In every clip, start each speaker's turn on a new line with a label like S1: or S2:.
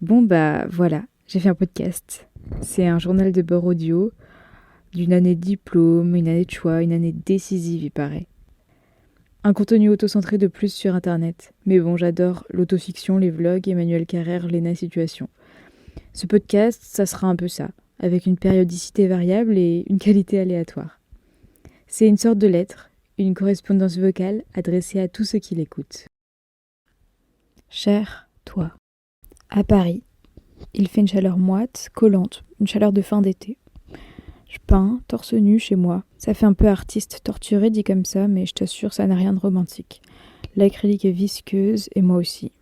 S1: Bon bah voilà, j'ai fait un podcast. C'est un journal de bord audio d'une année de diplôme, une année de choix, une année décisive il paraît. Un contenu auto-centré de plus sur internet. Mais bon, j'adore l'autofiction, les vlogs, Emmanuel Carrère, Léna Situation. Ce podcast, ça sera un peu ça, avec une périodicité variable et une qualité aléatoire. C'est une sorte de lettre, une correspondance vocale adressée à tous ceux qui l'écoutent. Cher toi, à Paris, il fait une chaleur moite, collante, une chaleur de fin d'été. Je peins, torse nu chez moi. Ça fait un peu artiste torturé dit comme ça, mais je t'assure, ça n'a rien de romantique. L'acrylique est visqueuse, et moi aussi.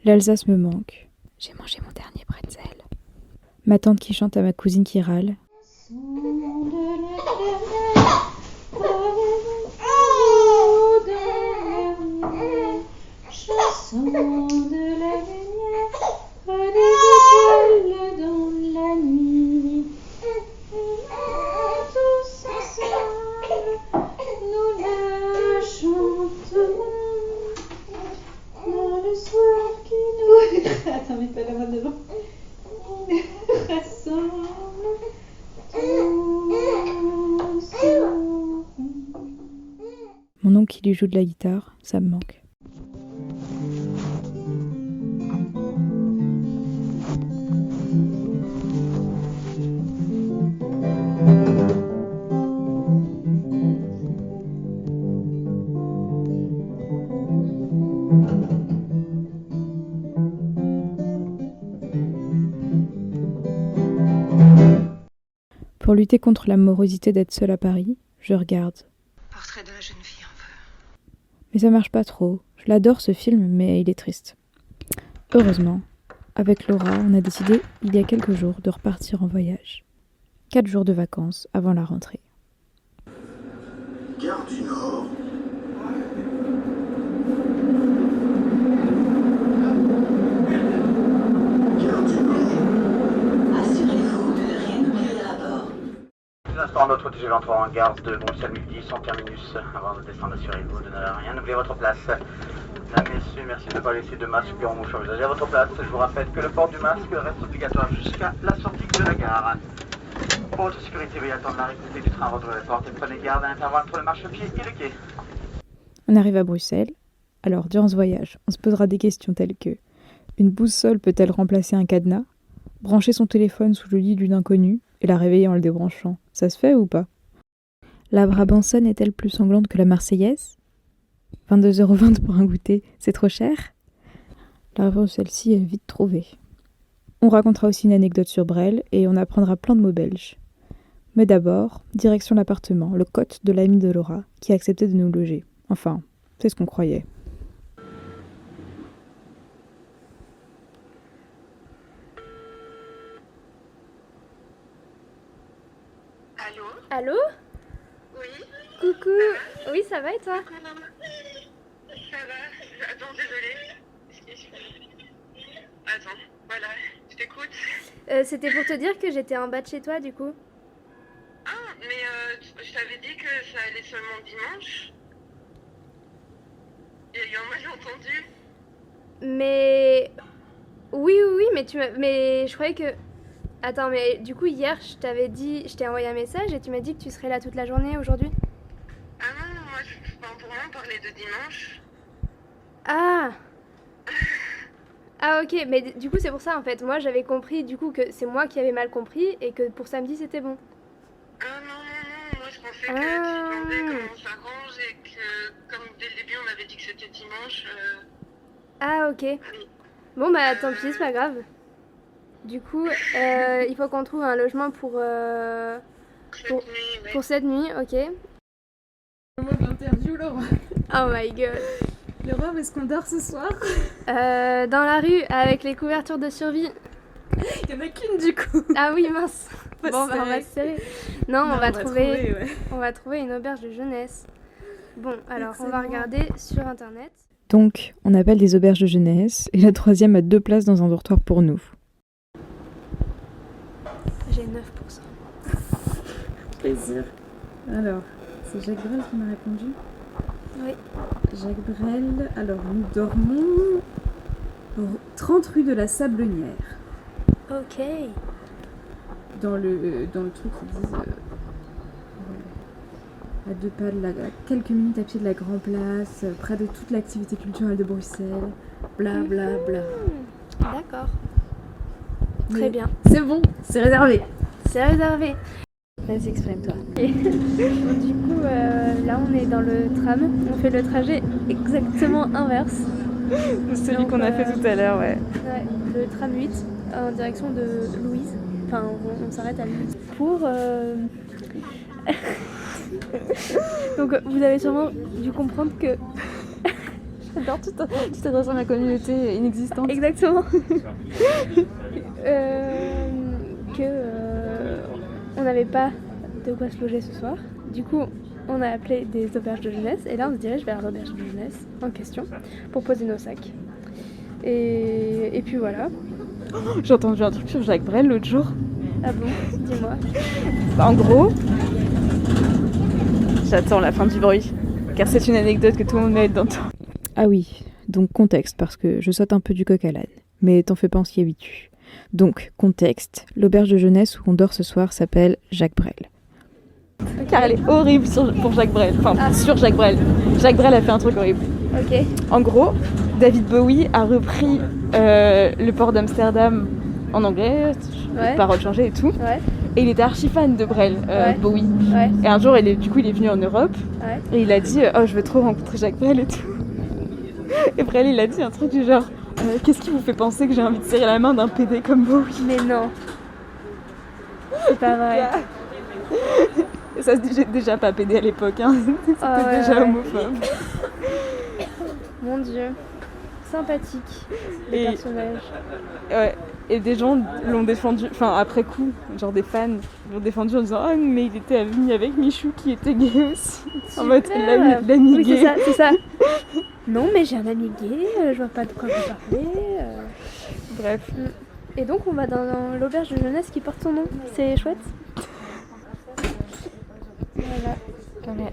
S1: L'Alsace me manque. J'ai mangé mon dernier bretzel. Ma tante qui chante à ma cousine qui râle.
S2: Attends, mets pas la main devant.
S1: Mon oncle qui lui joue de la guitare, ça me manque. Pour lutter contre la morosité d'être seule à Paris, je regarde.
S3: Portrait de la jeune fille en feu.
S1: Mais ça marche pas trop. Je l'adore ce film, mais il est triste. Heureusement, avec Laura, on a décidé, il y a quelques jours, de repartir en voyage. 4 jours de vacances avant la rentrée.
S4: Gare du Nord. Gare du Nord.
S5: Assurez-vous de ne rien oublier à bord.
S6: Pour l'instant, notre TGV entre en gare de Bruxelles midi, son terminus. Avant de descendre, assurez-vous de ne rien oublier à votre place. Mesdames, messieurs, merci de ne pas laisser de masque en mouche envisagé à votre place. Je vous rappelle que le port du masque reste obligatoire jusqu'à la sortie de la gare. Pour votre sécurité, veuillez attendre l'arrivée du train à votre porte et prenez garde à l'intervalle entre le marchepied et le quai.
S1: On arrive à Bruxelles. Alors, durant ce voyage, on se posera des questions telles que: une boussole peut-elle remplacer un cadenas? Brancher son téléphone sous le lit d'une inconnue et la réveiller en le débranchant, ça se fait ou pas? La Brabançonne est-elle plus sanglante que la Marseillaise? 22,20 € pour un goûter, c'est trop cher? La réponse celle-ci est vite trouvée. On racontera aussi une anecdote sur Brel et on apprendra plein de mots belges. Mais d'abord, direction l'appartement, le cote de l'ami de Laura, qui a accepté de nous loger. Enfin, c'est ce qu'on croyait.
S3: Allô?
S7: Allô?
S3: Oui?
S7: Coucou. Oui, ça va et toi?
S3: Ça va? Attends, désolée. Attends, voilà, je t'écoute.
S7: C'était pour te dire que j'étais en bas de chez toi du coup.
S3: Ah, mais je t'avais dit que ça allait seulement dimanche. Il y a eu un malentendu.
S7: Mais... Oui, mais je croyais que... Attends, mais du coup hier je t'ai envoyé un message et tu m'as dit que tu serais là toute la journée aujourd'hui.
S3: Ah non, pour moi, on parlait de dimanche.
S7: Ah! Ah ok, mais du coup c'est pour ça en fait. Moi j'avais compris du coup que c'est moi qui avais mal compris et que pour samedi c'était bon.
S3: Ah non, moi je pensais que tu demandais comment on s'arrange et que comme dès le début on avait dit que c'était dimanche.
S7: Ah ok. Bon bah tant pis, c'est pas grave. Du coup, il faut qu'on trouve un logement pour cette nuit, ok.
S2: Moment de l'interview, Laura.
S7: Oh my god.
S2: Laura, où est-ce qu'on dort ce soir?
S7: Dans la rue, avec les couvertures de survie.
S2: Il y en a qu'une du coup.
S7: Ah oui, mince.
S2: Bon,
S7: Bon, bah, on va se serrer. Non, on va trouver,
S2: ouais.
S7: on va trouver une auberge de jeunesse. Bon, alors on va regarder sur internet.
S1: Donc, on appelle des auberges de jeunesse, et la troisième a 2 places dans un dortoir pour nous.
S7: J'ai 9%.
S2: Plaisir. Alors, c'est Jacques Brel qui m'a répondu.
S7: Oui.
S2: Jacques Brel, alors nous dormons 30 rue de la Sablonnière.
S7: Ok.
S2: Dans le truc, ils disent à 2 pas de à quelques minutes à pied de la Grand Place, près de toute l'activité culturelle de Bruxelles, bla bla bla.
S7: D'accord. Très
S2: Mais
S7: bien.
S2: C'est bon, c'est réservé.
S7: C'est réservé.
S2: Vas-y, exprime-toi.
S7: Du coup, là, on est dans le tram. On fait le trajet exactement inverse.
S1: Celui
S7: Donc,
S1: qu'on a fait tout à l'heure, ouais.
S7: Ouais, le tram 8 en direction de Louise. Enfin, on s'arrête à Louise. Pour. Donc, vous avez sûrement dû comprendre que.
S1: J'adore, tu t'adresses à ma communauté inexistante.
S7: Exactement. On n'avait pas de quoi se loger ce soir. Du coup, on a appelé des auberges de jeunesse. Et là, on se dirige vers l'auberge de jeunesse en question pour poser nos sacs. Et puis voilà.
S1: J'ai entendu un truc sur Jacques Brel l'autre jour.
S7: Ah bon, dis-moi.
S1: En gros, j'attends la fin du bruit, car c'est une anecdote que tout le monde mérite d'entendre. Ah oui, donc contexte, parce que je saute un peu du coq à l'âne, mais t'en fais pas, on s'y habitue. Donc, contexte, l'auberge de jeunesse où on dort ce soir s'appelle Jacques Brel. Car elle est horrible pour Jacques Brel, sur Jacques Brel. Jacques Brel a fait un truc horrible.
S7: Ok.
S1: En gros, David Bowie a repris le port d'Amsterdam en anglais, paroles changées et tout.
S7: Ouais.
S1: Et il était archi fan de Brel, Bowie.
S7: Ouais.
S1: Et un jour, il est venu en Europe.
S7: Ouais.
S1: Et il a dit « Oh, je veux trop rencontrer Jacques Brel et tout ». Et Brel, il a dit un truc du genre « Qu'est-ce qui vous fait penser que j'ai envie de serrer la main d'un PD comme Bowie ?»
S7: Mais non. C'est pas vrai.
S1: Et ça se disait déjà pas PD à l'époque, hein. C'était déjà homophobe.
S7: Mon Dieu. Sympathique, le
S1: Et-
S7: personnage.
S1: Ouais. Et des gens l'ont défendu, enfin après coup, genre des fans l'ont défendu en disant « Oh, mais il était ami avec Michou qui était gay aussi ». En mode l'ami
S7: Oui,
S1: gay.
S7: c'est ça. Non, mais j'ai un ami gay, je vois pas de quoi vous parlez.
S1: Bref.
S7: Et donc, on va dans l'auberge de jeunesse qui porte son nom. C'est chouette. Voilà.
S1: Ouais.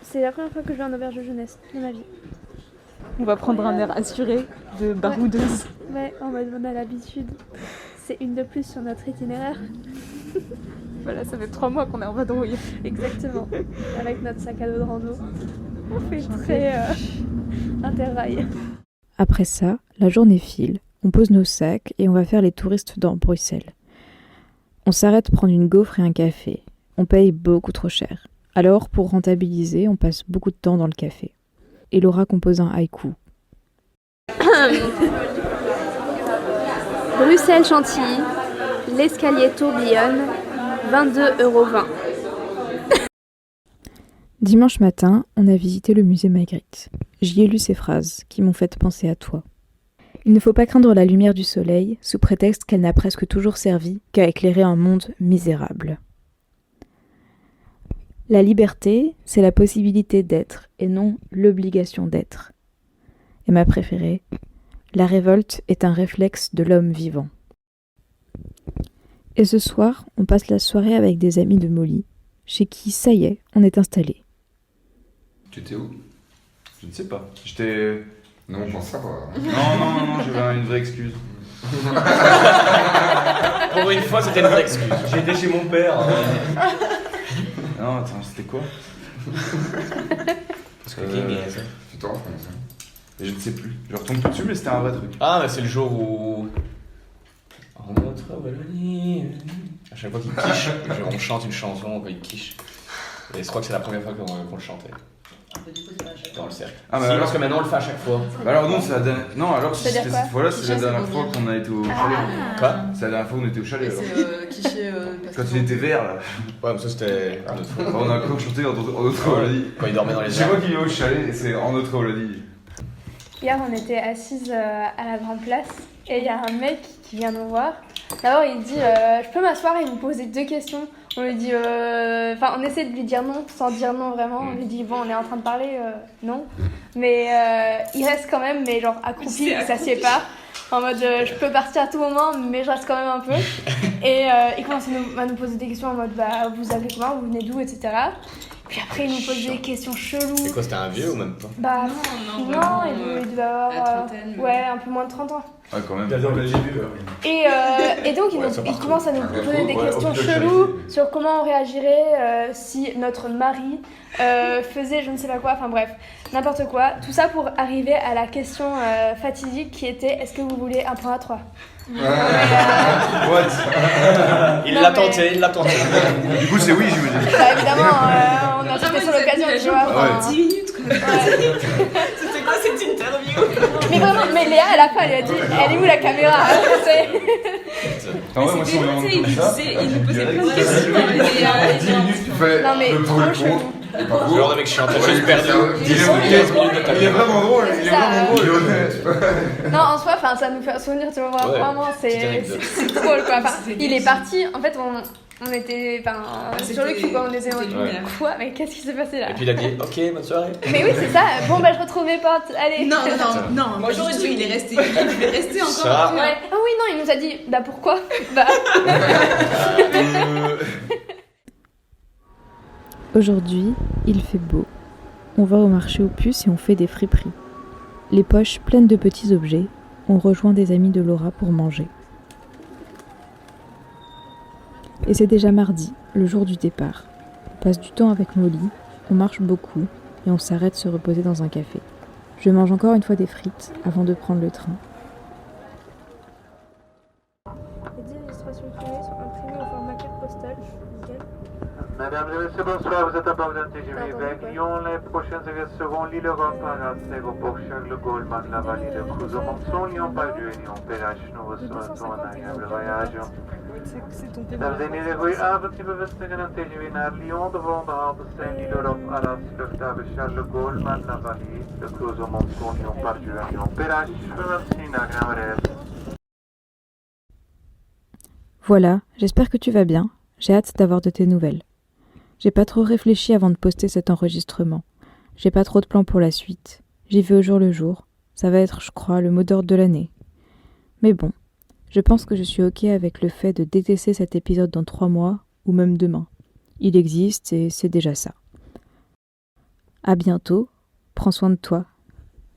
S7: C'est la première fois que je vais en auberge de jeunesse de ma vie.
S1: On va prendre un air assuré de baroudeuse.
S7: Ouais, en mode on a l'habitude. C'est une de plus sur notre itinéraire.
S1: Voilà, ça fait 3 mois qu'on est en vadrouille.
S7: Exactement. Avec notre sac à dos de rando. On fait très interrail.
S1: Après ça, la journée file, on pose nos sacs et on va faire les touristes dans Bruxelles. On s'arrête prendre une gaufre et un café. On paye beaucoup trop cher. Alors, pour rentabiliser, on passe beaucoup de temps dans le café. Et Laura compose un haïku.
S7: Bruxelles Chantilly, l'escalier tourbillonne, 22,20 €.
S1: Dimanche matin, on a visité le musée Magritte. J'y ai lu ces phrases qui m'ont fait penser à toi. Il ne faut pas craindre la lumière du soleil, sous prétexte qu'elle n'a presque toujours servi qu'à éclairer un monde misérable. La liberté, c'est la possibilité d'être, et non l'obligation d'être. Et ma préférée, la révolte est un réflexe de l'homme vivant. Et ce soir, on passe la soirée avec des amis de Molly, chez qui, ça y est, on est installé.
S8: Tu étais où?
S9: Je ne sais pas. J'étais...
S8: Non, je pense savoir.
S9: Non, j'avais une vraie excuse.
S10: Pour une fois, c'était une vraie excuse.
S9: J'étais chez mon père. Non, attends, c'était quoi?
S10: Parce que King est ça.
S8: C'était en France. Hein.
S9: Je ne sais plus. Je retombe tout dessus, mais c'était un vrai truc.
S10: Ah, mais c'est le jour où. En notre Wallonie. À chaque fois qu'il quiche, on chante une chanson quand il quiche. Et je crois que c'est la première fois qu'on le chantait. Dans le cercle.
S9: Ah, mais
S10: si,
S9: alors...
S10: parce que maintenant on le fait à chaque fois.
S9: Bah alors non, c'est la dernière... Non, alors si
S7: C'est-à-dire
S9: c'était
S7: quoi?
S9: cette fois-là, c'est la dernière fois qu'on a été au chalet.
S10: Quoi?
S9: C'est la dernière fois qu'on était au chalet alors.
S11: C'est cliché.
S9: Quand il était vert là.
S10: Ouais, mais ça c'était une autre fois.
S9: On a encore chanté en notre Wallonie.
S10: Quand il dormait dans les
S9: Je sais
S10: arbres.
S9: pas qui est au chalet, et c'est en notre Wallonie.
S7: Hier, on était assises à la grande place et il y a un mec qui vient nous voir. D'abord, il dit je peux m'asseoir et vous poser 2 questions. On lui dit enfin, on essaie de lui dire non sans dire non vraiment. On lui dit bon, on est en train de parler, non. Mais il reste quand même, mais genre accroupi, il s'assied pas. En mode je peux partir à tout moment, mais je reste quand même un peu. Et il commence à nous poser des questions en mode bah vous appelez comment, vous venez d'où, etc. Puis après, il nous pose des questions cheloues.
S10: C'est quoi, c'était un vieux ou même pas?
S7: Bah,
S2: Non,
S7: non, il devait avoir.
S2: la trentaine, mais-
S7: Ouais, un peu moins de 30 ans.
S9: Ouais, quand même.
S7: Et donc,
S10: Ouais, ça
S7: il
S10: part
S7: commence à nous
S8: trop.
S7: poser des
S9: Ouais,
S7: questions
S9: hôpital
S7: cheloues
S9: Charité.
S7: sur comment on réagirait si notre mari faisait je ne sais pas quoi, enfin bref, n'importe quoi. Tout ça pour arriver à la question fatidique qui était est-ce que vous voulez un point à 3?
S9: What?
S10: Il
S7: Non,
S10: l'a
S7: mais-
S10: tenté, il l'a tenté.
S9: Du coup, c'est oui, j'imagine.
S7: Bah, évidemment, on a sauté sur l'occasion, tu vois. enfin,
S2: 10 minutes quoi.
S7: ouais.
S2: C'était quoi cette interview?
S7: Mais vraiment, mais Léa, à la fin, elle a dit elle est où la caméra? C'est-
S9: Ah ouais, moi, si on est
S2: il nous posait plein de questions.
S9: En 10 minutes, tu fais
S7: Non, mais
S9: le pour et
S7: trop
S9: le
S7: chelou.
S9: contre. Et par
S10: Le
S9: contre,
S10: genre de mec, je suis en train de me perdu.
S9: il est vraiment drôle, il est
S7: Ça,
S9: vraiment drôle. Il est honnête.
S7: Non, en soi, enfin, ça nous fait un souvenir, tu vois,
S10: Ouais,
S7: vraiment,
S10: petite
S7: c'est
S10: anecdote.
S7: drôle, quoi. Enfin,
S2: C'est
S7: il est parti, en fait, on était sur le cul, quoi, on était en mode,
S2: c'était lunaire.
S7: quoi, mais qu'est-ce qui s'est passé là?
S10: Et puis il a dit ok, bonne soirée.
S7: Mais oui, c'est ça, bon, bah, je retrouve mes potes, allez.
S2: Non, moi j'aurais dit il est resté encore.
S10: Ça.
S7: Ouais. Ah oui, non, il nous a dit, bah, pourquoi? Bah,
S1: Aujourd'hui, il fait beau. On va au marché aux puces et on fait des friperies. Les poches pleines de petits objets, on rejoint des amis de Laura pour manger. Et c'est déjà mardi, le jour du départ. On passe du temps avec Molly, on marche beaucoup et on s'arrête se reposer dans un café. Je mange encore une fois des frites avant de prendre le train.
S7: Les 10 illustrations imprimées sont imprimées au format carte postale. Nickel.
S6: Mesdames et messieurs, bonsoir, vous êtes à bord d'un TGV
S7: Pardon,
S6: vers
S7: ouais.
S6: Lyon. Les prochaines arrêts seront Lille-Europe, Arras, aéroport Charles de Gaulle, la vallée de Cruzon-Monceau, Lyon-Pardue et Lyon-Perrache. Nous vous souhaitons un agréable voyage. Dames en heren, goedenavond. U bevestigen een TGV naar Lyon. De volgende halte zijn Lille-Europe, Arras, luchthaven Charles de Gaulle, la vallée de Cruzon-Monceau, Lyon-Pardue et Lyon-Perrache. Merci, een agréable reis.
S1: Voilà, j'espère que tu vas bien. J'ai hâte d'avoir de tes nouvelles. J'ai pas trop réfléchi avant de poster cet enregistrement. J'ai pas trop de plans pour la suite. J'y vais au jour le jour. Ça va être, je crois, le mot d'ordre de l'année. Mais bon, je pense que je suis ok avec le fait de détester cet épisode dans 3 mois, ou même demain. Il existe et c'est déjà ça. À bientôt, prends soin de toi.